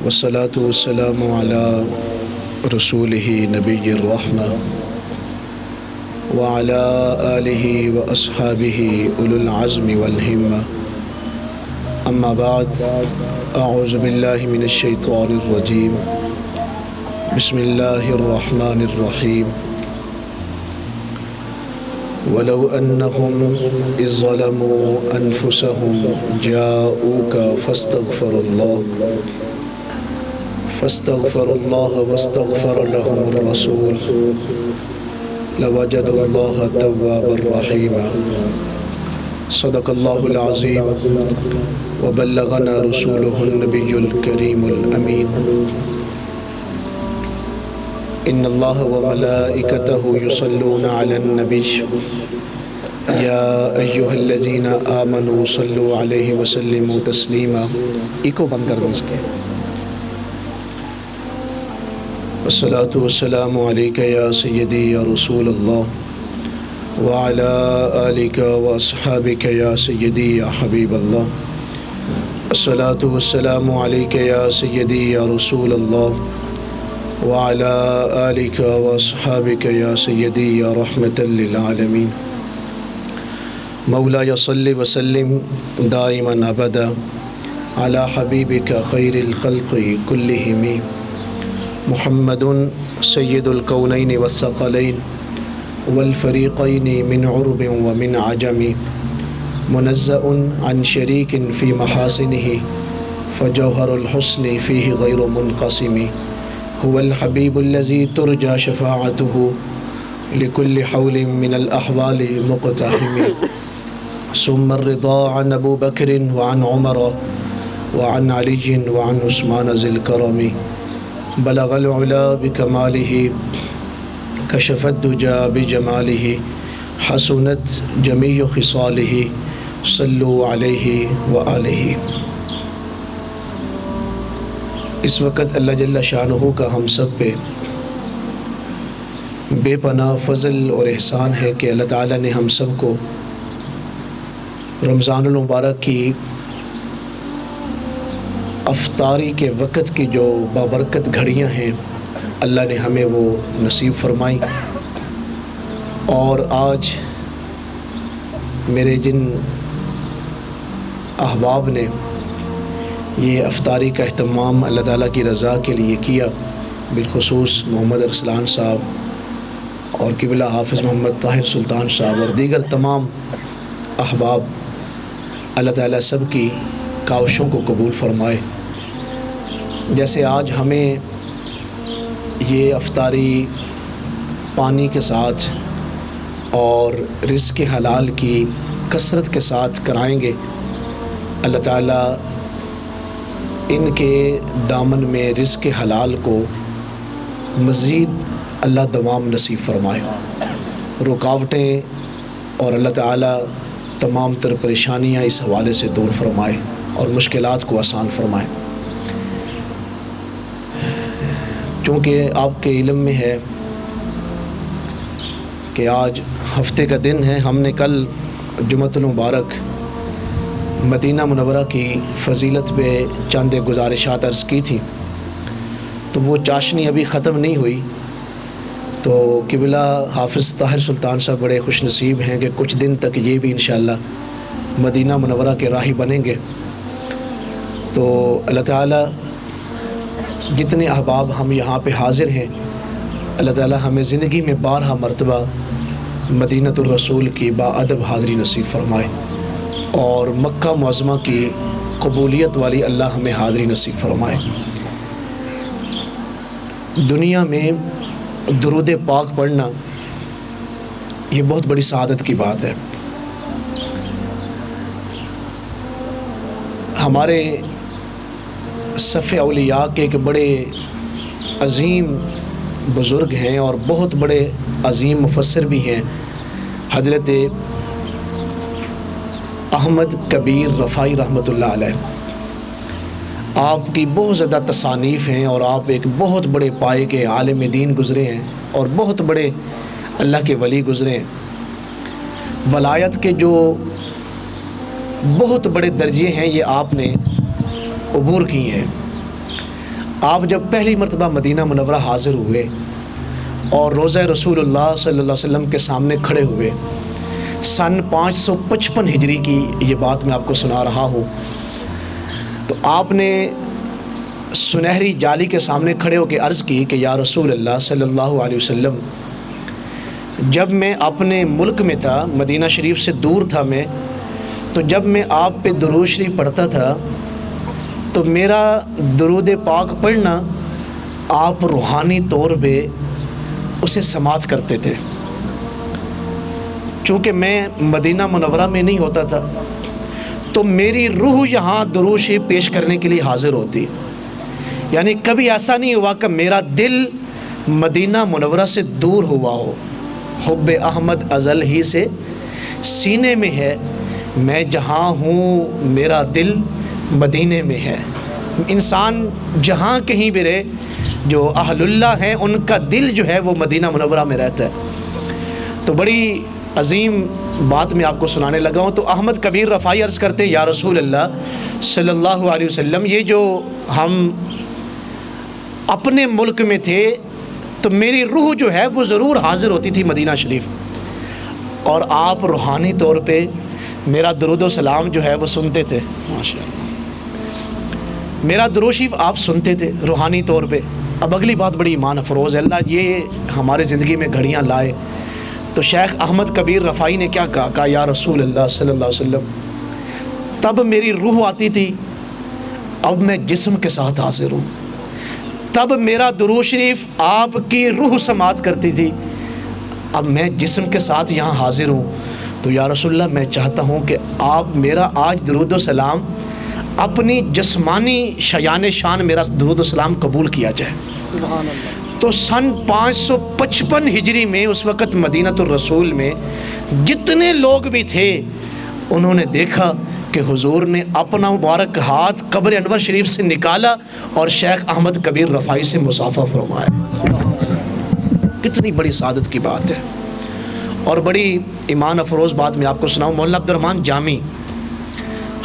والصلاة والسلام على رسوله نبي الرحمة وعلى آله وأصحابه أولو العزم والهمة أما بعد أعوذ بالله من الشيطان الرجيم بسم الله الرحمن الرحيم ولو أنهم إذ ظلموا أنفسهم جاءوك فاستغفروا الله واستغفر لهم الرسول لوجدوا الله توابا رحيما صدق الله العظيم وبلغنا رسوله النبي الكريم الأمين إن الله وملائكته يصلون على النبي يا أيها الذين آمنوا صلوا عليه وسلموا تسليما ایکو بند کر دیں اس کے الصلاة والسلام عليك يا سيدي يا رسول الله وعلى آلك وأصحابك يا سيدي يا حبيب الله الصلاة والسلام عليك يا سيدي يا رسول الله وعلى آلك وأصحابك يا سيدي يا رحمة للعالمين مولاي صل وسلم دائما أبدا على حبيبك خير الخلق كلهم محمد سيد الكونين والثقلين والفريقين من عرب ومن عجم منزأ عن شريك في محاسنه فجوهر الحسن فيه غير منقسم هو الحبيب الذي ترجى شفاعته لكل حول من الأحوال مقتحم ثم الرضا عن أبو بكر وعن عمر وعن علي وعن عثمان ذي الكرم بلغ العلا بكماله كشف الدجى بجماله حسنت جميع خصاله صلوا عليه وآله اس وقت اللہ جل شانہ کا ہم سب پہ بے پناہ فضل اور احسان ہے کہ اللہ تعالیٰ نے ہم سب کو رمضان المبارک کی افطاری کے وقت کی جو بابرکت گھڑیاں ہیں اللہ نے ہمیں وہ نصیب فرمائی اور آج میرے جن احباب نے یہ افطاری کا اہتمام اللہ تعالیٰ کی رضا کے لیے کیا بالخصوص محمد ارسلان صاحب اور قبلہ حافظ محمد طاہر سلطان صاحب اور دیگر تمام احباب اللہ تعالیٰ سب کی کاوشوں کو قبول فرمائے جیسے آج ہمیں یہ افطاری پانی کے ساتھ اور رزق حلال کی کثرت کے ساتھ کرائیں گے اللہ تعالیٰ ان کے دامن میں رزق حلال کو مزید اللہ دوام نصیب فرمائے رکاوٹیں اور اللہ تعالیٰ تمام تر پریشانیاں اس حوالے سے دور فرمائے اور مشکلات کو آسان فرمائے چونکہ آپ کے علم میں ہے کہ آج ہفتے کا دن ہے ہم نے کل جمعۃ المبارک مدینہ منورہ کی فضیلت پہ چند گزارشات عرض کی تھی تو وہ چاشنی ابھی ختم نہیں ہوئی تو قبلہ حافظ طاہر سلطان صاحب بڑے خوش نصیب ہیں کہ کچھ دن تک یہ بھی انشاءاللہ مدینہ منورہ کے راہی بنیں گے تو اللہ تعالیٰ جتنے احباب ہم یہاں پہ حاضر ہیں اللہ تعالیٰ ہمیں زندگی میں بارہا مرتبہ مدینۃ الرسول کی باادب حاضری نصیب فرمائے اور مکہ معظمہ کی قبولیت والی اللہ ہمیں حاضری نصیب فرمائے دنیا میں درود پاک پڑھنا یہ بہت بڑی سعادت کی بات ہے ہمارے صف اولیاء کے ایک بڑے عظیم بزرگ ہیں اور بہت بڑے عظیم مفسر بھی ہیں حضرت احمد کبیر رفاعی رحمۃ اللہ علیہ آپ کی بہت زیادہ تصانیف ہیں اور آپ ایک بہت بڑے پائے کے عالم دین گزرے ہیں اور بہت بڑے اللہ کے ولی گزرے ہیں ولایت کے جو بہت بڑے درجے ہیں یہ آپ نے عبور کی ہیں آپ جب پہلی مرتبہ مدینہ منورہ حاضر ہوئے اور روضہ رسول اللہ صلی اللہ علیہ وسلم کے سامنے کھڑے ہوئے، سن 555 ہجری کی یہ بات میں آپ کو سنا رہا ہوں، تو آپ نے سنہری جالی کے سامنے کھڑے ہو کے عرض کی کہ یا رسول اللہ صلی اللہ علیہ وسلم، جب میں اپنے ملک میں تھا، مدینہ شریف سے دور تھا میں، تو جب میں آپ پہ درود شریف پڑھتا تھا تو میرا درود پاک پڑھنا آپ روحانی طور پہ اسے سماعت کرتے تھے۔ چونکہ میں مدینہ منورہ میں نہیں ہوتا تھا تو میری روح یہاں درود شریف پیش کرنے کے لیے حاضر ہوتی، یعنی کبھی ایسا نہیں ہوا کہ میرا دل مدینہ منورہ سے دور ہوا ہو۔ حب احمد ازل ہی سے سینے میں ہے، میں جہاں ہوں میرا دل مدینے میں ہے۔ انسان جہاں کہیں بھی رہے، جو اہل اللہ ہیں ان کا دل جو ہے وہ مدینہ منورہ میں رہتا ہے۔ تو بڑی عظیم بات میں آپ کو سنانے لگا ہوں۔ تو احمد کبیر رفاعی عرض کرتے ہیں یا رسول اللہ صلی اللہ علیہ وسلم، یہ جو ہم اپنے ملک میں تھے تو میری روح جو ہے وہ ضرور حاضر ہوتی تھی مدینہ شریف، اور آپ روحانی طور پہ میرا درود و سلام جو ہے وہ سنتے تھے۔ ماشاءاللہ، میرا درود شریف آپ سنتے تھے روحانی طور پہ۔ اب اگلی بات بڑی ایمان افروز ہے، اللہ یہ ہمارے زندگی میں گھڑیاں لائے۔ تو شیخ احمد کبیر رفاعی نے کیا کہا یا رسول اللہ صلی اللہ علیہ وسلم، تب میری روح آتی تھی، اب میں جسم کے ساتھ حاضر ہوں۔ تب میرا درود شریف آپ کی روح سماعت کرتی تھی، اب میں جسم کے ساتھ یہاں حاضر ہوں۔ تو یا رسول اللہ، میں چاہتا ہوں کہ آپ میرا آج درود و سلام اپنی جسمانی شیان شان میرا درود و سلام قبول کیا جائے۔ سبحان اللہ۔ تو سن 555 ہجری میں اس وقت مدینۃ الرسول میں جتنے لوگ بھی تھے انہوں نے دیکھا کہ حضور نے اپنا مبارک ہاتھ قبر انور شریف سے نکالا اور شیخ احمد کبیر رفاعی سے مصافحہ فرمایا۔ کتنی بڑی سعادت کی بات ہے، اور بڑی ایمان افروز بات میں آپ کو سناؤں۔ مولانا عبد الرحمن جامی،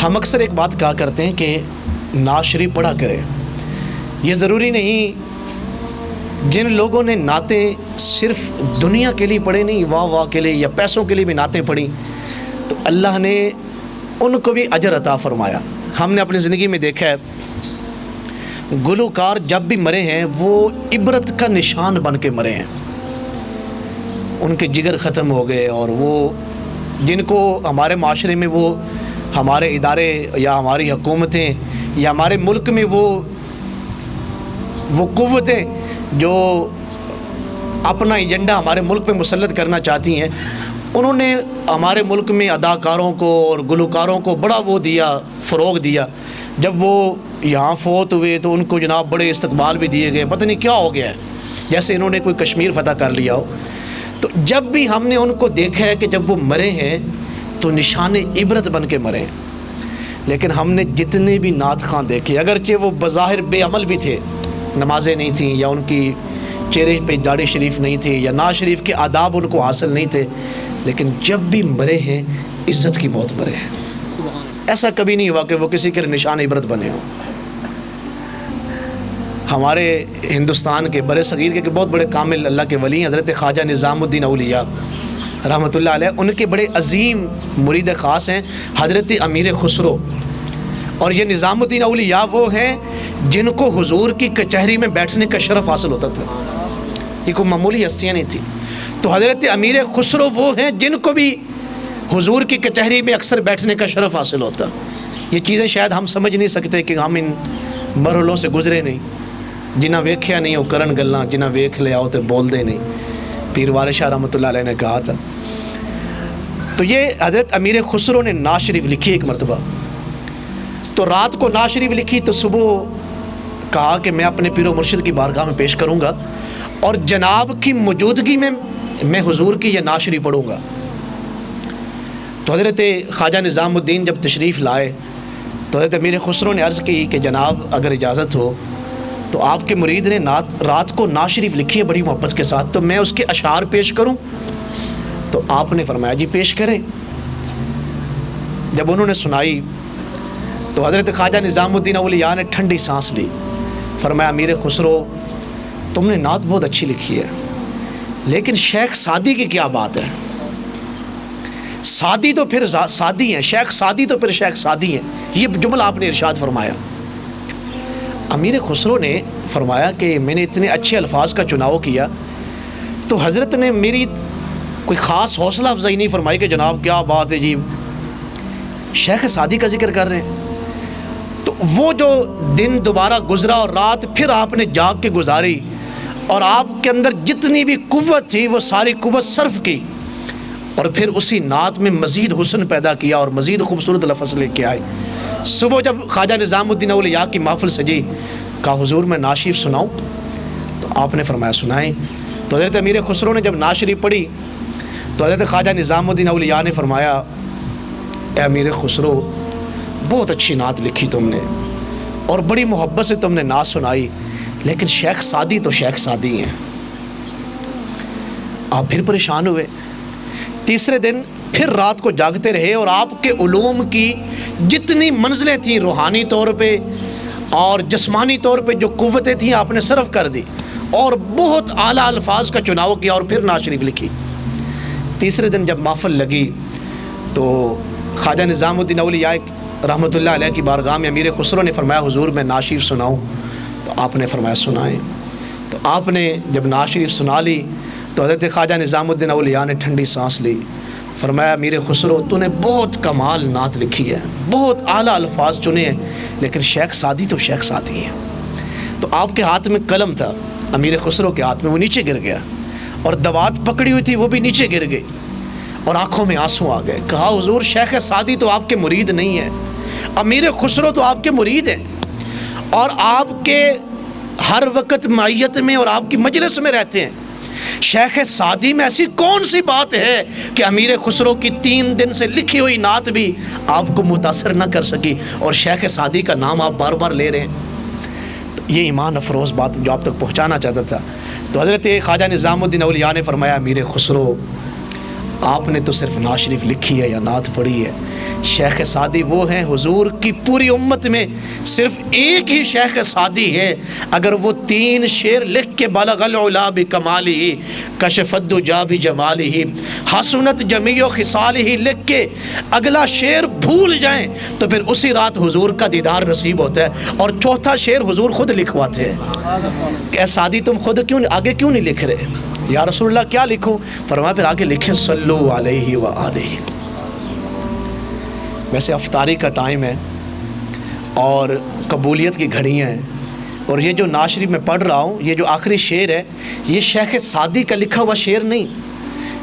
ہم اکثر ایک بات کہا کرتے ہیں کہ نعت شریف پڑھا کریں۔ یہ ضروری نہیں، جن لوگوں نے نعتیں صرف دنیا کے لیے پڑھے نہیں، واہ واہ کے لیے یا پیسوں کے لیے بھی نعتیں پڑھی، تو اللہ نے ان کو بھی اجر عطا فرمایا۔ ہم نے اپنی زندگی میں دیکھا ہے گلوکار جب بھی مرے ہیں وہ عبرت کا نشان بن کے مرے ہیں، ان کے جگر ختم ہو گئے، اور وہ جن کو ہمارے معاشرے میں، وہ ہمارے ادارے یا ہماری حکومتیں یا ہمارے ملک میں وہ قوتیں جو اپنا ایجنڈا ہمارے ملک پہ مسلط کرنا چاہتی ہیں، انہوں نے ہمارے ملک میں اداکاروں کو اور گلوکاروں کو بڑا وہ دیا، فروغ دیا۔ جب وہ یہاں فوت ہوئے تو ان کو جناب بڑے استقبال بھی دیے گئے، پتہ نہیں کیا ہو گیا ہے، جیسے انہوں نے کوئی کشمیر فتح کر لیا ہو۔ تو جب بھی ہم نے ان کو دیکھا ہے کہ جب وہ مرے ہیں تو نشان عبرت بن کے مرے ہیں۔ لیکن ہم نے جتنے بھی نعت خواں دیکھے، اگرچہ وہ بظاہر بے عمل بھی تھے، نمازیں نہیں تھیں یا ان کی چہرے پہ داڑھی شریف نہیں تھی یا نعت شریف کے آداب ان کو حاصل نہیں تھے، لیکن جب بھی مرے ہیں عزت کی موت مرے ہیں۔ ایسا کبھی نہیں ہوا کہ وہ کسی کے نشان عبرت بنے ہوں۔ ہمارے ہندوستان کے برے صغیر کے بہت بڑے کامل اللہ کے ولی ہیں حضرت خواجہ نظام الدین اولیاء رحمۃ اللہ علیہ، ان کے بڑے عظیم مرید خاص ہیں حضرت امیر خسرو، اور یہ نظام الدین اولیاء وہ ہیں جن کو حضور کی کچہری میں بیٹھنے کا شرف حاصل ہوتا تھا، یہ کوئی معمولی ہستیاں نہیں تھی۔ تو حضرت امیر خسرو وہ ہیں جن کو بھی حضور کی کچہری میں اکثر بیٹھنے کا شرف حاصل ہوتا۔ یہ چیزیں شاید ہم سمجھ نہیں سکتے کہ ہم ان مرحلوں سے گزرے نہیں۔ جنہ ویکھیا نہیں وہ کرن گلاں، جنہ ویکھ لیا ہو تو بول دے نہیں، پیر وارث شاہ رحمۃ اللہ علیہ نے کہا تھا۔ تو یہ حضرت امیر خسرو نے نعت شریف لکھی ایک مرتبہ، تو رات کو نعت شریف لکھی تو صبح کہا کہ میں اپنے پیر و مرشد کی بارگاہ میں پیش کروں گا اور جناب کی موجودگی میں حضور کی یہ نعت شریف پڑھوں گا۔ تو حضرت خواجہ نظام الدین جب تشریف لائے تو حضرت امیر خسرو نے عرض کی کہ جناب اگر اجازت ہو تو آپ کے مرید نے رات کو نعت شریف لکھی ہے بڑی محبت کے ساتھ، تو میں اس کے اشعار پیش کروں؟ تو آپ نے فرمایا جی پیش کریں۔ جب انہوں نے سنائی تو حضرت خواجہ نظام الدین اولیاء نے ٹھنڈی سانس لی، فرمایا امیر خسرو تم نے نعت بہت اچھی لکھی ہے، لیکن شیخ سعدی کی کیا بات ہے؟ سعدی تو پھر سعدی ہیں، شیخ سعدی تو پھر شیخ سعدی ہیں، یہ جملہ آپ نے ارشاد فرمایا۔ امیر خسرو نے فرمایا کہ میں نے اتنے اچھے الفاظ کا چناؤ کیا تو حضرت نے میری کوئی خاص حوصلہ افزائی نہیں فرمائی کہ جناب کیا بات ہے جی شیخ سعدی کا ذکر کر رہے ہیں۔ تو وہ جو دن دوبارہ گزرا اور رات پھر آپ نے جاگ کے گزاری اور آپ کے اندر جتنی بھی قوت تھی وہ ساری قوت صرف کی اور پھر اسی نعت میں مزید حسن پیدا کیا اور مزید خوبصورت لفظ لے کے آئے۔ صبح جب خواجہ نظام الدین اولیاء کی محفل سجی، کہا حضور میں نعت شریف سناؤں؟ تو آپ نے فرمایا سنائیں۔ تو حضرت امیر خسرو نے جب نعت شریف پڑھی تو حضرت خواجہ نظام الدین اولیاء نے فرمایا اے امیر خسرو بہت اچھی نعت لکھی تم نے اور بڑی محبت سے تم نے نعت سنائی، لیکن شیخ سعدی تو شیخ سعدی ہیں۔ آپ پھر پریشان ہوئے۔ تیسرے دن پھر رات کو جاگتے رہے اور آپ کے علوم کی جتنی منزلیں تھیں روحانی طور پہ اور جسمانی طور پہ جو قوتیں تھیں آپ نے صرف کر دی اور بہت اعلیٰ الفاظ کا چناؤ کیا اور پھر نعت شریف لکھی۔ تیسرے دن جب محفل لگی تو خواجہ نظام الدین اولیاء رحمۃ اللہ علیہ کی بارگاہ میں امیر خسرو نے فرمایا حضور میں نعت شریف سناؤں؟ تو آپ نے فرمایا سنائیں۔ تو آپ نے جب نعت شریف سنا لی تو حضرت خواجہ نظام الدین اولیاء نے ٹھنڈی سانس لی، فرمایا امیر خسرو تو نے بہت کمال نعت لکھی ہے، بہت اعلیٰ الفاظ چنے ہیں، لیکن شیخ سعدی تو شیخ سعدی ہیں۔ تو آپ کے ہاتھ میں قلم تھا، امیر خسرو کے ہاتھ میں وہ نیچے گر گیا اور دوات پکڑی ہوئی تھی وہ بھی نیچے گر گئی اور آنکھوں میں آنسو آ گئے۔ کہا حضور شیخ سعدی تو آپ کے مرید نہیں ہیں، امیر خسرو تو آپ کے مرید ہیں اور آپ کے ہر وقت معیت میں اور آپ کی مجلس میں رہتے ہیں۔ شیخ سعدی میں ایسی کون سی بات ہے کہ امیر خسرو کی 3 دن سے لکھی ہوئی نعت بھی آپ کو متاثر نہ کر سکی اور شیخ سعدی کا نام آپ بار بار لے رہے ہیں؟ تو یہ ایمان افروز بات جو آپ تک پہنچانا چاہتا تھا۔ تو حضرت خواجہ نظام الدین اولیاء نے فرمایا امیر خسرو آپ نے تو صرف نعت شریف لکھی ہے یا نعت پڑھی ہے، شیخ سعدی وہ ہیں، حضور کی پوری امت میں صرف ایک ہی شیخ سعدی ہے، اگر وہ 3 شعر لکھ کے بلغ العلا بکمالہ کشف الدجا بجمالہ حسنت جمیع خصالہ لکھ کے اگلا شعر بھول جائیں تو پھر اسی رات حضور کا دیدار نصیب ہوتا ہے اور چوتھا شعر حضور خود لکھواتے ہیں کہ اے سعدی تم خود آگے کیوں نہیں لکھ رہے؟ یا رسول اللہ کیا لکھوں؟ فرمایا پھر آگے لکھیں صلو علیہ وآلہ۔ ویسے افطاری کا ٹائم ہے اور قبولیت کی گھڑیاں ہیں اور یہ جو نعت شریف میں پڑھ رہا ہوں یہ جو آخری شعر ہے یہ شیخ سعدی کا لکھا ہوا شعر نہیں،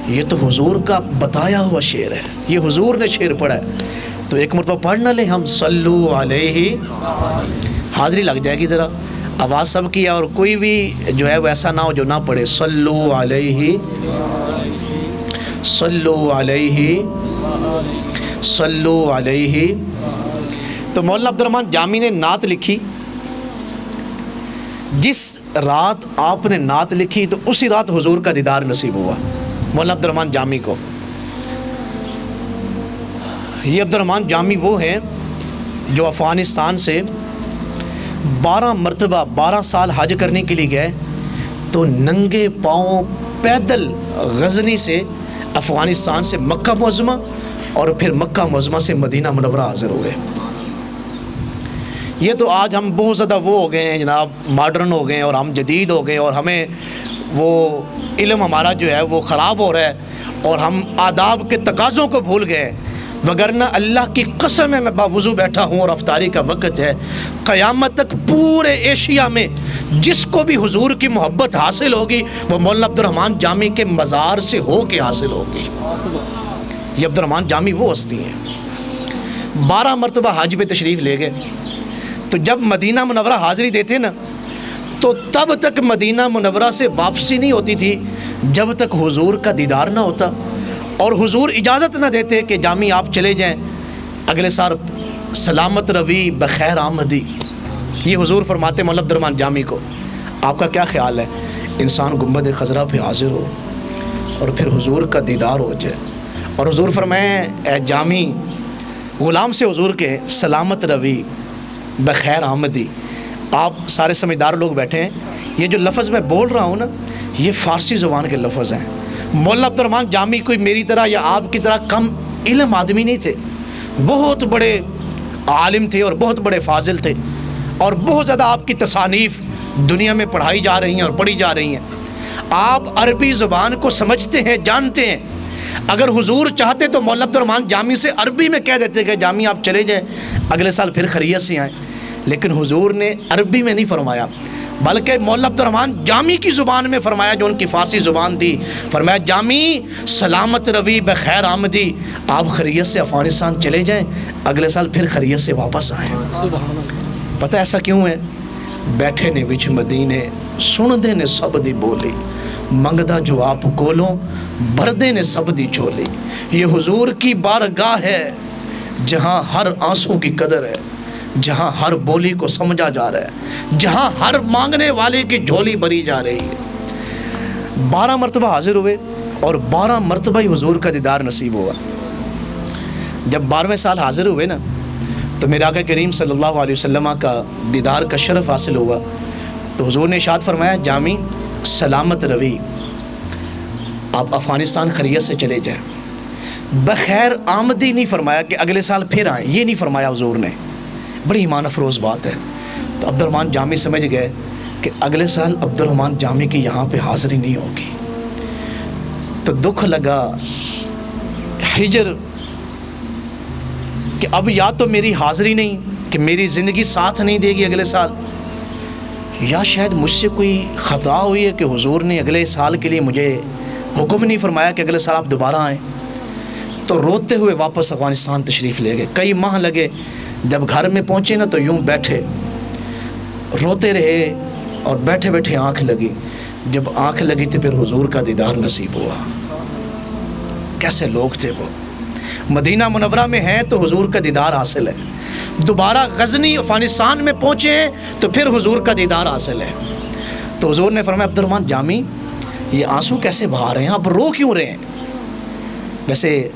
یہ تو حضور کا بتایا ہوا شعر ہے، یہ حضور نے شعر پڑھا ہے۔ تو ایک مرتبہ پڑھ نہ لیں ہم صلو علیہ، حاضری لگ جائے گی ذرا آواز سب کی، اور کوئی بھی جو ہے وہ ایسا نہ ہو جو نہ پڑھے صلو علیہ صلو علیہ صلو علیہ۔ تو مولانا عبد الرحمن جامی نے نعت لکھی، جس رات آپ نے نعت لکھی تو اسی رات حضور کا دیدار نصیب ہوا مولانا عبد الرحمن جامی کو۔ یہ عبد الرحمن جامی وہ ہیں جو افغانستان سے 12 مرتبہ 12 سال حج کرنے کے لیے گئے تو ننگے پاؤں پیدل غزنی سے افغانستان سے مکہ معظمہ اور پھر مکہ معظمہ سے مدینہ منورہ حاضر ہوئے۔ یہ تو آج ہم بہت زیادہ وہ ہو گئے ہیں جناب، ماڈرن ہو گئے ہیں اور ہم جدید ہو گئے ہیں اور ہمیں وہ علم ہمارا جو ہے وہ خراب ہو رہا ہے اور ہم آداب کے تقاضوں کو بھول گئے، وگرنہ اللہ کی قسم ہے میں باوضو بیٹھا ہوں اور افطاری کا وقت ہے، قیامت تک پورے ایشیا میں جس کو بھی حضور کی محبت حاصل ہوگی وہ مولانا عبد الرحمن جامی کے مزار سے ہو کے حاصل ہوگی۔ یہ عبد الرحمن جامی وہ ہستی ہیں، 12 مرتبہ حج پہ تشریف لے گئے، تو جب مدینہ منورہ حاضری دیتے نا تو تب تک مدینہ منورہ سے واپسی نہیں ہوتی تھی جب تک حضور کا دیدار نہ ہوتا، اور حضور اجازت نہ دیتے کہ جامی آپ چلے جائیں، اگلے سال سلامت روی بخیر آمدی۔ یہ حضور فرماتے مولانا عبد الرحمن جامی کو۔ آپ کا کیا خیال ہے انسان گنبد خضرا پہ حاضر ہو اور پھر حضور کا دیدار ہو جائے، اور حضور فرمائیں اے جامی غلام سے حضور کے سلامت روی بخیر آمدی، آپ سارے سمجھدار لوگ بیٹھے ہیں، یہ جو لفظ میں بول رہا ہوں نا، یہ فارسی زبان کے لفظ ہیں۔ مولانا عبد الرحمن جامی کوئی میری طرح یا آپ کی طرح کم علم آدمی نہیں تھے، بہت بڑے عالم تھے اور بہت بڑے فاضل تھے، اور بہت زیادہ آپ کی تصانیف دنیا میں پڑھائی جا رہی ہیں اور پڑھی جا رہی ہیں۔ آپ عربی زبان کو سمجھتے ہیں، جانتے ہیں۔ اگر حضور چاہتے تو مولانا عبد الرحمن جامی سے عربی میں کہہ دیتے کہ جامی آپ چلے جائیں، اگلے سال پھر خیریت سے آئیں، لیکن حضور نے عربی میں نہیں فرمایا، بلکہ مولانا عبد الرحمن جامی کی زبان میں فرمایا، جو ان کی فارسی زبان تھی۔ فرمایا جامی سلامت روی بخیر آمدی، آپ خیریت سے افغانستان چلے جائیں، اگلے سال پھر خیریت سے واپس آئیں۔ پتہ ایسا کیوں ہے؟ بیٹھے نے وچ مدینے سن دے نے سب دی بولی، منگدا جو آپ کولوں بردے نے سب دی چولی۔ یہ حضور کی بارگاہ ہے جہاں ہر آنسوں کی قدر ہے، جہاں ہر بولی کو سمجھا جا رہا ہے، جہاں ہر مانگنے والے کی جھولی بھری جا رہی ہے۔ 12 مرتبہ حاضر ہوئے اور 12 مرتبہ ہی حضور کا دیدار نصیب ہوا۔ جب 12ویں سال حاضر ہوئے نا، تو میرے آقا کریم صلی اللہ علیہ وسلم کا دیدار کا شرف حاصل ہوا، تو حضور نے ارشاد فرمایا جامی سلامت روی، آپ افغانستان خیریت سے چلے جائیں۔ بخیر آمدی نہیں فرمایا کہ اگلے سال پھر آئیں، یہ نہیں فرمایا حضور نے۔ بڑی ایمان افروز بات ہے۔ تو عبد الرحمن جامی سمجھ گئے کہ اگلے سال عبد الرحمن جامی کی یہاں پہ حاضری نہیں ہوگی، تو دکھ لگا، ہجر، کہ اب یا تو میری حاضری نہیں، کہ میری زندگی ساتھ نہیں دے گی اگلے سال، یا شاید مجھ سے کوئی خطا ہوئی ہے کہ حضور نے اگلے سال کے لیے مجھے حکم نہیں فرمایا کہ اگلے سال آپ دوبارہ آئیں۔ تو روتے ہوئے واپس افغانستان تشریف لے گئے۔ کئی ماہ لگے، جب گھر میں پہنچے نا تو یوں بیٹھے روتے رہے، اور بیٹھے بیٹھے آنکھ لگی۔ جب آنکھ لگی تو پھر حضور کا دیدار نصیب ہوا۔ کیسے لوگ تھے وہ، مدینہ منورہ میں ہیں تو حضور کا دیدار حاصل ہے، دوبارہ غزنی افغانستان میں پہنچے ہیں تو پھر حضور کا دیدار حاصل ہے۔ تو حضور نے فرمایا عبد الرحمن جامی یہ آنسو کیسے بہا رہے ہیں، آپ رو کیوں رہے ہیں؟ ویسے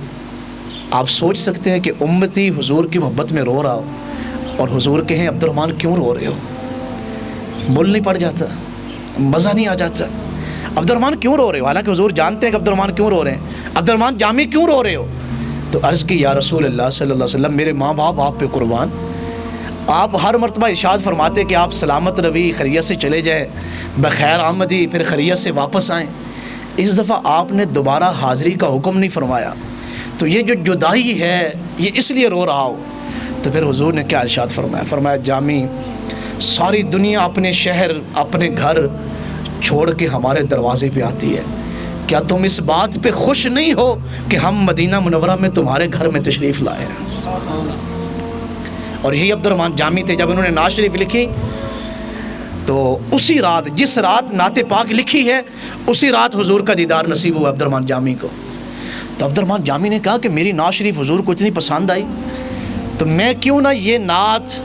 آپ سوچ سکتے ہیں کہ امتی حضور کی محبت میں رو رہا ہو اور حضور کہیں عبد الرحمن کیوں رو رہے ہو، مول نہیں پڑ جاتا، مزہ نہیں آ جاتا؟ عبد الرحمن کیوں رو رہے ہو؟ حالانکہ حضور جانتے ہیں کہ عبد الرحمن کیوں رو رہے ہیں۔ عبد الرحمن جامی کیوں رو رہے ہو؟ تو عرض کی یا رسول اللہ صلی اللہ علیہ وسلم، میرے ماں باپ آپ پہ قربان، آپ ہر مرتبہ ارشاد فرماتے کہ آپ سلامت روی، خیریت سے چلے جائیں، بخیر آمدی، پھر خیریت سے واپس آئیں۔ اس دفعہ آپ نے دوبارہ حاضری کا حکم نہیں فرمایا، تو یہ جو جدائی ہے یہ اس لیے رو رہا ہو۔ تو پھر حضور نے کیا ارشاد فرمایا؟ فرمایا جامی ساری دنیا اپنے شہر، اپنے گھر چھوڑ کے ہمارے دروازے پہ آتی ہے، کیا تم اس بات پہ خوش نہیں ہو کہ ہم مدینہ منورہ میں تمہارے گھر میں تشریف لائے ہیں؟ اور یہی عبد الرحمن جامی تھے، جب انہوں نے نعت شریف لکھی تو اسی رات، جس رات نعت پاک لکھی ہے اسی رات حضور کا دیدار نصیب ہوا عبد الرحمن جامی کو۔ تو عبد الرحمن جامی نے کہا کہ میری نعت شریف حضور کو اتنی پسند آئی تو میں کیوں نہ یہ نعت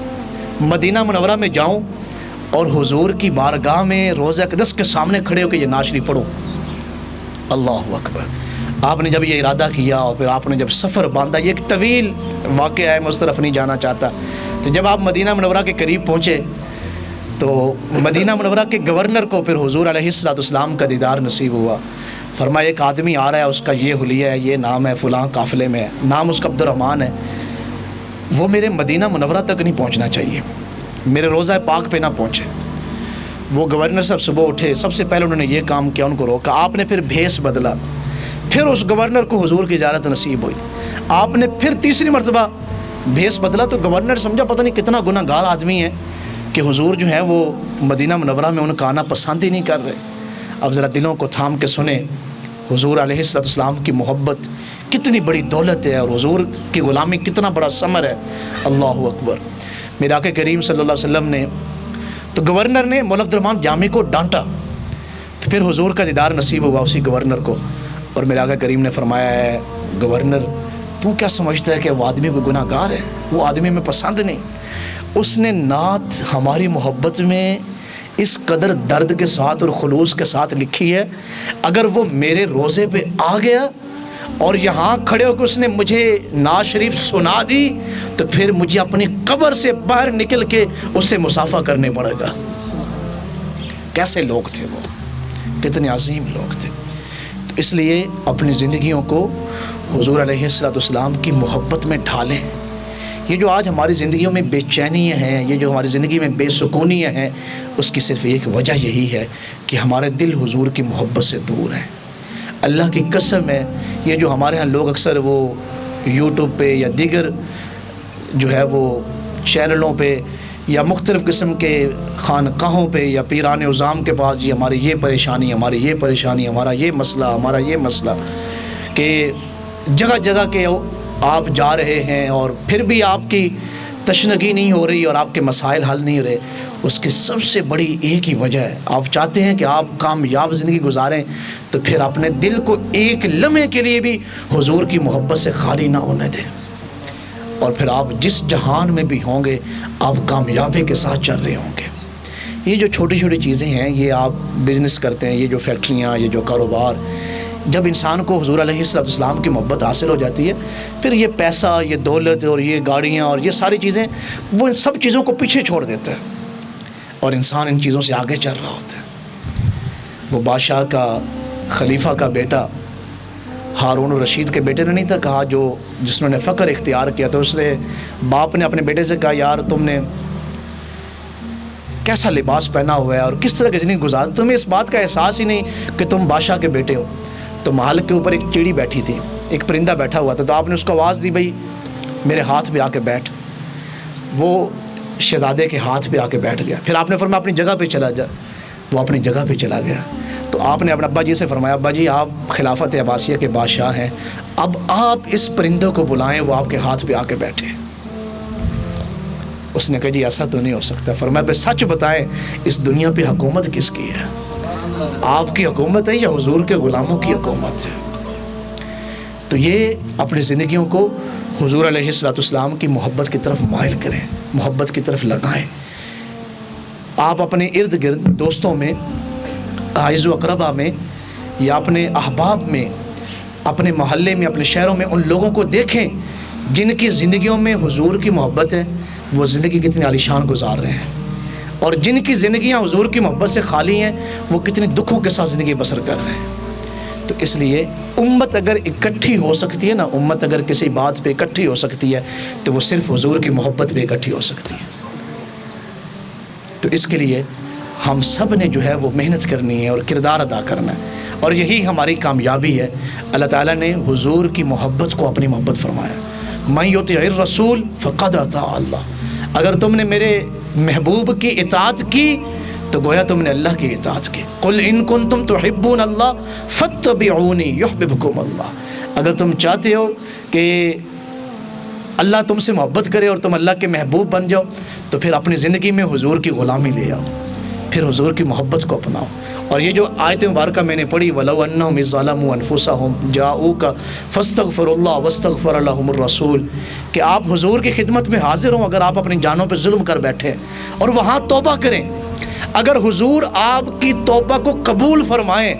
مدینہ منورہ میں جاؤں اور حضور کی بارگاہ میں روضہ اقدس کے سامنے کھڑے ہو کے یہ نعت شریف پڑھوں۔ اللہ اکبر۔ آپ نے جب یہ ارادہ کیا اور پھر آپ نے جب سفر باندھا، یہ ایک طویل واقعہ ہے، میں اس طرف نہیں جانا چاہتا۔ تو جب آپ مدینہ منورہ کے قریب پہنچے تو مدینہ منورہ کے گورنر کو پھر حضور علیہ السلام کا دیدار نصیب ہوا۔ فرمایا ایک آدمی آ رہا ہے، اس کا یہ حلیہ ہے، یہ نام ہے، فلاں قافلے میں ہے، نام اس کا عبد الرحمن ہے، وہ میرے مدینہ منورہ تک نہیں پہنچنا چاہیے، میرے روضہ پاک پہ نہ پہنچے۔ وہ گورنر صاحب صبح اٹھے، سب سے پہلے انہوں نے یہ کام کیا، ان کو روکا۔ آپ نے پھر بھیس بدلا، پھر اس گورنر کو حضور کی زیارت نصیب ہوئی۔ آپ نے پھر تیسری مرتبہ بھیس بدلا تو گورنر سمجھا پتہ نہیں کتنا گناہ گار آدمی ہے کہ حضور جو ہے وہ مدینہ منورہ میں ان کا آنا پسند ہی نہیں کر رہے۔ اب ذرا دلوں کو تھام کے سنیں، حضور علیہ السلام کی محبت کتنی بڑی دولت ہے اور حضور کی غلامی کتنا بڑا ثمر ہے۔ اللہ اکبر۔ میرے آقا کریم صلی اللہ علیہ وسلم نے، تو گورنر نے مولانا عبد الرحمن جامی کو ڈانٹا، تو پھر حضور کا دیدار نصیب ہوا اسی گورنر کو۔ اور میرے آقا کریم نے فرمایا ہے گورنر تو کیا سمجھتا ہے کہ وہ آدمی کوئی گناہ گار ہے؟ وہ آدمی میں پسند نہیں، اس نے نعت ہماری محبت میں اس قدر درد کے ساتھ اور خلوص کے ساتھ لکھی ہے، اگر وہ میرے روزے پہ آ گیا اور یہاں کھڑے ہو کے اس نے مجھے نعت شریف سنا دی تو پھر مجھے اپنی قبر سے باہر نکل کے اسے مصافحہ کرنے پڑے گا۔ کیسے لوگ تھے وہ، کتنے عظیم لوگ تھے۔ تو اس لیے اپنی زندگیوں کو حضور علیہ السلام کی محبت میں ڈھالیں۔ یہ جو آج ہماری زندگیوں میں بے چینیاں ہیں، یہ جو ہماری زندگی میں بے سکونیاں ہیں، اس کی صرف ایک وجہ یہی ہے کہ ہمارے دل حضور کی محبت سے دور ہیں۔ اللہ کی قسم ہے، یہ جو ہمارے ہاں لوگ اکثر وہ یوٹیوب پہ یا دیگر جو ہے وہ چینلوں پہ یا مختلف قسم کے خانقاہوں پہ یا پیران عظام کے پاس جی ہماری یہ پریشانی، ہماری یہ پریشانی، ہمارا یہ مسئلہ، ہمارا یہ مسئلہ، کہ جگہ جگہ کے آپ جا رہے ہیں اور پھر بھی آپ کی تشنگی نہیں ہو رہی اور آپ کے مسائل حل نہیں ہو رہے۔ اس کی سب سے بڑی ایک ہی وجہ ہے، آپ چاہتے ہیں کہ آپ کامیاب زندگی گزاریں تو پھر اپنے دل کو ایک لمحے کے لیے بھی حضور کی محبت سے خالی نہ ہونے دیں، اور پھر آپ جس جہان میں بھی ہوں گے آپ کامیابی کے ساتھ چل رہے ہوں گے۔ یہ جو چھوٹی چھوٹی چیزیں ہیں، یہ آپ بزنس کرتے ہیں، یہ جو فیکٹریاں، یہ جو کاروبار، جب انسان کو حضور علیہ السلام کی محبت حاصل ہو جاتی ہے پھر یہ پیسہ، یہ دولت اور یہ گاڑیاں اور یہ ساری چیزیں، وہ ان سب چیزوں کو پیچھے چھوڑ دیتا ہے اور انسان ان چیزوں سے آگے چل رہا ہوتا ہے۔ وہ بادشاہ کا، خلیفہ کا بیٹا ہارون الرشید کے بیٹے نے نہیں تھا کہا، جو جس نے فقر اختیار کیا، تو اس نے باپ نے اپنے بیٹے سے کہا یار تم نے کیسا لباس پہنا ہوا ہے اور کس طرح کی زندگی گزار، تمہیں اس بات کا احساس ہی نہیں کہ تم بادشاہ کے بیٹے ہو۔ تو محل کے اوپر ایک چڑی بیٹھی تھی، ایک پرندہ بیٹھا ہوا تھا، تو آپ نے اس کو آواز دی بھائی میرے ہاتھ پہ آ کے بیٹھ۔ وہ شہزادے کے ہاتھ پہ آ کے بیٹھ گیا۔ پھر آپ نے فرمایا اپنی جگہ پہ چلا جا، وہ اپنی جگہ پہ چلا گیا۔ تو آپ نے اپنے ابا جی سے فرمایا ابا جی آپ خلافت عباسیہ کے بادشاہ ہیں، اب آپ اس پرندے کو بلائیں وہ آپ کے ہاتھ پہ آ کے بیٹھے۔ اس نے کہا جی ایسا تو نہیں ہو سکتا۔ فرمایا پہ سچ بتائیں اس دنیا پہ حکومت کس کی ہے، آپ کی حکومت ہے یا حضور کے غلاموں کی حکومت ہے؟ تو یہ اپنی زندگیوں کو حضور علیہ السلام کی محبت کی طرف مائل کریں، محبت کی طرف لگائیں۔ آپ اپنے ارد گرد دوستوں میں، اعز و اقربا میں یا اپنے احباب میں، اپنے محلے میں، اپنے شہروں میں ان لوگوں کو دیکھیں جن کی زندگیوں میں حضور کی محبت ہے، وہ زندگی کتنی عالیشان گزار رہے ہیں، اور جن کی زندگیاں حضور کی محبت سے خالی ہیں وہ کتنے دکھوں کے ساتھ زندگی بسر کر رہے ہیں۔ تو اس لیے امت اگر اکٹھی ہو سکتی ہے نا، امت اگر کسی بات پہ اکٹھی ہو سکتی ہے تو وہ صرف حضور کی محبت پہ اکٹھی ہو سکتی ہے۔ تو اس کے لیے ہم سب نے جو ہے وہ محنت کرنی ہے اور کردار ادا کرنا ہے، اور یہی ہماری کامیابی ہے۔ اللہ تعالیٰ نے حضور کی محبت کو اپنی محبت فرمایا، مَن یُطِعِ الرَّسُولَ فَقَدْ أَطَاعَ اللَّهَ، اگر تم نے میرے محبوب کی اطاعت کی تو گویا تم نے اللہ کی اطاعت کی۔ قُلْ إِن كُنتُمْ تُحِبُّونَ اللَّهَ فَاتَّبِعُونِي يُحْبِبْكُمُ اللَّهُ، اگر تم چاہتے ہو کہ اللہ تم سے محبت کرے اور تم اللہ کے محبوب بن جاؤ تو پھر اپنی زندگی میں حضور کی غلامی لے آؤ، پھر حضور کی محبت کو اپناؤ۔ اور یہ جو آیت مبارکہ میں نے پڑھی وَلَوْ أَنَّهُمْ إِذ ظَلَمُوا أَنفُسَهُمْ جَاءُوكَ فَاسْتَغْفَرُوا اللَّهَ وَاسْتَغْفَرَ لَهُمُ الرَّسُولُ، کہ آپ حضور کی خدمت میں حاضر ہوں اگر آپ اپنی جانوں پہ ظلم کر بیٹھے اور وہاں توبہ کریں، اگر حضور آپ کی توبہ کو قبول فرمائیں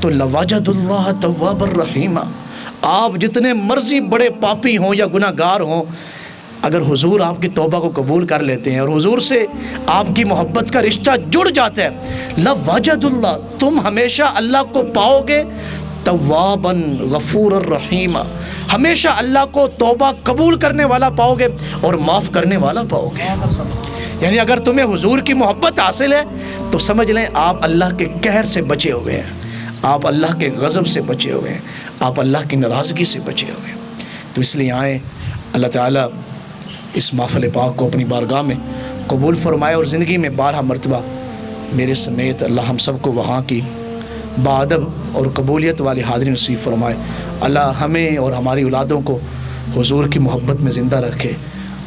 تو لَوَجَدُوا اللَّهَ تَوَّابًا رَحِيمًا، آپ جتنے مرضی بڑے پاپی ہوں یا گناہ گار ہوں، اگر حضور آپ کی توبہ کو قبول کر لیتے ہیں اور حضور سے آپ کی محبت کا رشتہ جڑ جاتا ہے، لَوَجَدُوا اللَّهَ، تم ہمیشہ اللہ کو پاؤ گے توابًا غفورا رحیما، ہمیشہ اللہ کو توبہ قبول کرنے والا پاؤ گے اور معاف کرنے والا پاؤ گے۔ یعنی اگر تمہیں حضور کی محبت حاصل ہے تو سمجھ لیں آپ اللہ کے قہر سے بچے ہوئے ہیں، آپ اللہ کے غضب سے بچے ہوئے ہیں، آپ اللہ کی ناراضگی سے بچے ہوئے ہیں۔ تو اس لیے آئیں، اللہ تعالیٰ اس محفل پاک کو اپنی بارگاہ میں قبول فرمائے اور زندگی میں 12 مرتبہ میرے سمیت اللہ ہم سب کو وہاں کی باادب اور قبولیت والی حاضری نصیب فرمائے۔ اللہ ہمیں اور ہماری اولادوں کو حضور کی محبت میں زندہ رکھے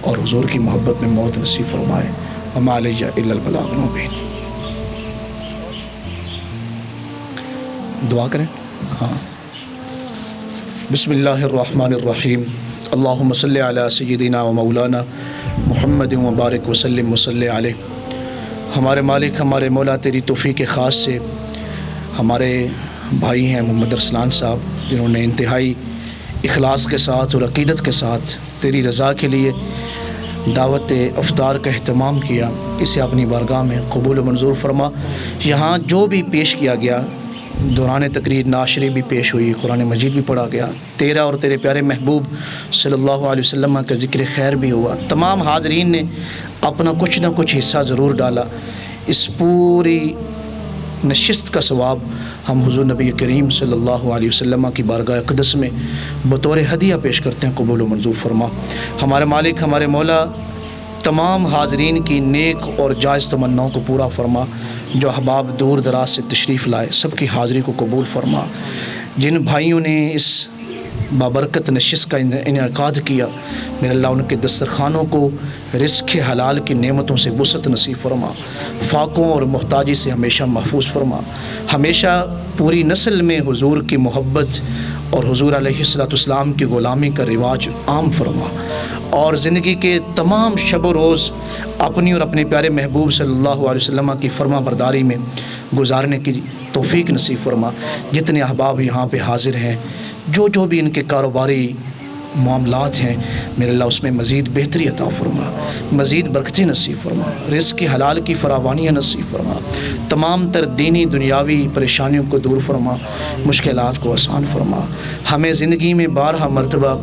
اور حضور کی محبت میں موت نصیب فرمائے۔ وما علیہ الا البلاغ المبین۔ دعا کریں۔ ہاں، بسم اللہ الرحمن الرحیم، اللہم صلی علی سیدنا و مولانا محمد وبارک وسلم وصلی علیہ۔ ہمارے مالک، ہمارے مولا، تیری توفیق خاص سے ہمارے بھائی ہیں محمد ارسلان صاحب، جنہوں نے انتہائی اخلاص کے ساتھ اور عقیدت کے ساتھ تیری رضا کے لیے دعوت افطار کا اہتمام کیا، اسے اپنی بارگاہ میں قبول و منظور فرما۔ یہاں جو بھی پیش کیا گیا، دوران تقریر ناشری بھی پیش ہوئی، قرآن مجید بھی پڑھا گیا، تیرا اور تیرے پیارے محبوب صلی اللہ علیہ وسلم کا ذکر خیر بھی ہوا، تمام حاضرین نے اپنا کچھ نہ کچھ حصہ ضرور ڈالا۔ اس پوری نشست کا ثواب ہم حضور نبی کریم صلی اللہ علیہ وسلم کی بارگاہ اقدس میں بطور ہدیہ پیش کرتے ہیں، قبول و منظور فرما۔ ہمارے مالک، ہمارے مولا، تمام حاضرین کی نیک اور جائز تمناؤں کو پورا فرما۔ جو احباب دور دراز سے تشریف لائے سب کی حاضری کو قبول فرما۔ جن بھائیوں نے اس بابرکت نشست کا انعقاد کیا، میرے اللہ ان کے دسترخوانوں کو رزق حلال کی نعمتوں سے وسعت نصیب فرما، فاقوں اور محتاجی سے ہمیشہ محفوظ فرما، ہمیشہ پوری نسل میں حضور کی محبت اور حضور علیہ الصلوۃ والسلام کی غلامی کا رواج عام فرما، اور زندگی کے تمام شب و روز اپنی اور اپنے پیارے محبوب صلی اللہ علیہ وسلم کی فرما برداری میں گزارنے کی توفیق نصیب فرما۔ جتنے احباب یہاں پہ حاضر ہیں، جو بھی ان کے کاروباری معاملات ہیں، میرے اللہ اس میں مزید بہتری عطا فرما، مزید برکتیں نصیب فرما، رزق کی حلال کی فراوانیاں نصیب فرما، تمام تر دینی دنیاوی پریشانیوں کو دور فرما، مشکلات کو آسان فرما۔ ہمیں زندگی میں بارہا مرتبہ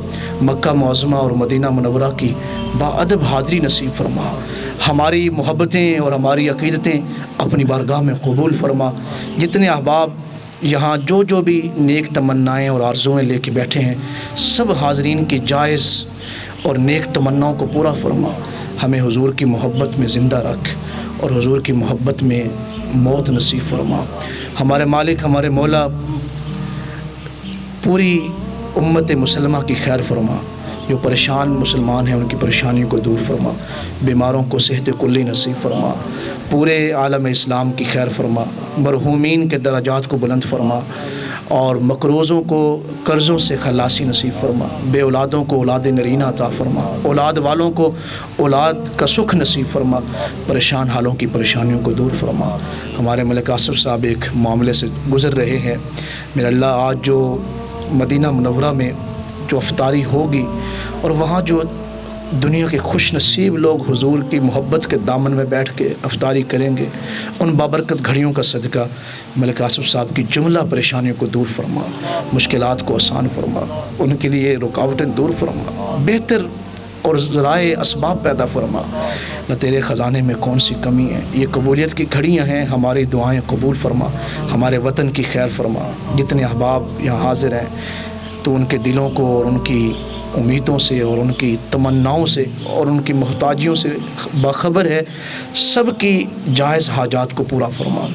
مکہ معظمہ اور مدینہ منورہ کی باادب حاضری نصیب فرما، ہماری محبتیں اور ہماری عقیدتیں اپنی بارگاہ میں قبول فرما۔ جتنے احباب یہاں جو بھی نیک تمنائیں اور آرزویں لے کے بیٹھے ہیں، سب حاضرین کی جائز اور نیک تمناؤں کو پورا فرما۔ ہمیں حضور کی محبت میں زندہ رکھ اور حضور کی محبت میں موت نصیب فرما۔ ہمارے مالک، ہمارے مولا، پوری امت مسلمہ کی خیر فرما۔ جو پریشان مسلمان ہیں ان کی پریشانیوں کو دور فرما، بیماروں کو صحت کلی نصیب فرما، پورے عالم اسلام کی خیر فرما، مرحومین کے درجات کو بلند فرما، اور مقروضوں کو قرضوں سے خلاصی نصیب فرما، بے اولادوں کو اولاد نرینہ عطا فرما، اولاد والوں کو اولاد کا سکھ نصیب فرما، پریشان حالوں کی پریشانیوں کو دور فرما۔ ہمارے ملک آصف صاحب ایک معاملے سے گزر رہے ہیں، میرے اللہ آج جو مدینہ منورہ میں جو افطاری ہوگی اور وہاں جو دنیا کے خوش نصیب لوگ حضور کی محبت کے دامن میں بیٹھ کے افطاری کریں گے، ان بابرکت گھڑیوں کا صدقہ ملک آصف صاحب کی جملہ پریشانیوں کو دور فرما، مشکلات کو آسان فرما، ان کے لیے رکاوٹیں دور فرما، بہتر اور ذرائع اسباب پیدا فرما۔ نہ تیرے خزانے میں کون سی کمی ہے، یہ قبولیت کی گھڑیاں ہیں، ہماری دعائیں قبول فرما، ہمارے وطن کی خیر فرما۔ جتنے احباب یہاں حاضر ہیں تو ان کے دلوں کو اور ان کی امیدوں سے اور ان کی تمناؤں سے اور ان کی محتاجیوں سے باخبر ہے، سب کی جائز حاجات کو پورا فرما۔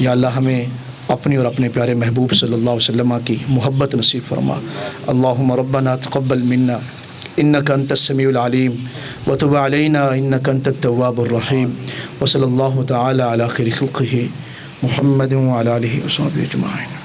یا اللہ ہمیں اپنی اور اپنے پیارے محبوب صلی اللہ علیہ وسلم کی محبت نصیب فرما۔ اللہم ربنا تقبل منا انک انت السمیع العلیم وتب علینا انک انت التواب الرحیم، وصلی اللہ تعالی علی خیر خلقہ محمد وعلی آلہ وصحبہ اجمعین۔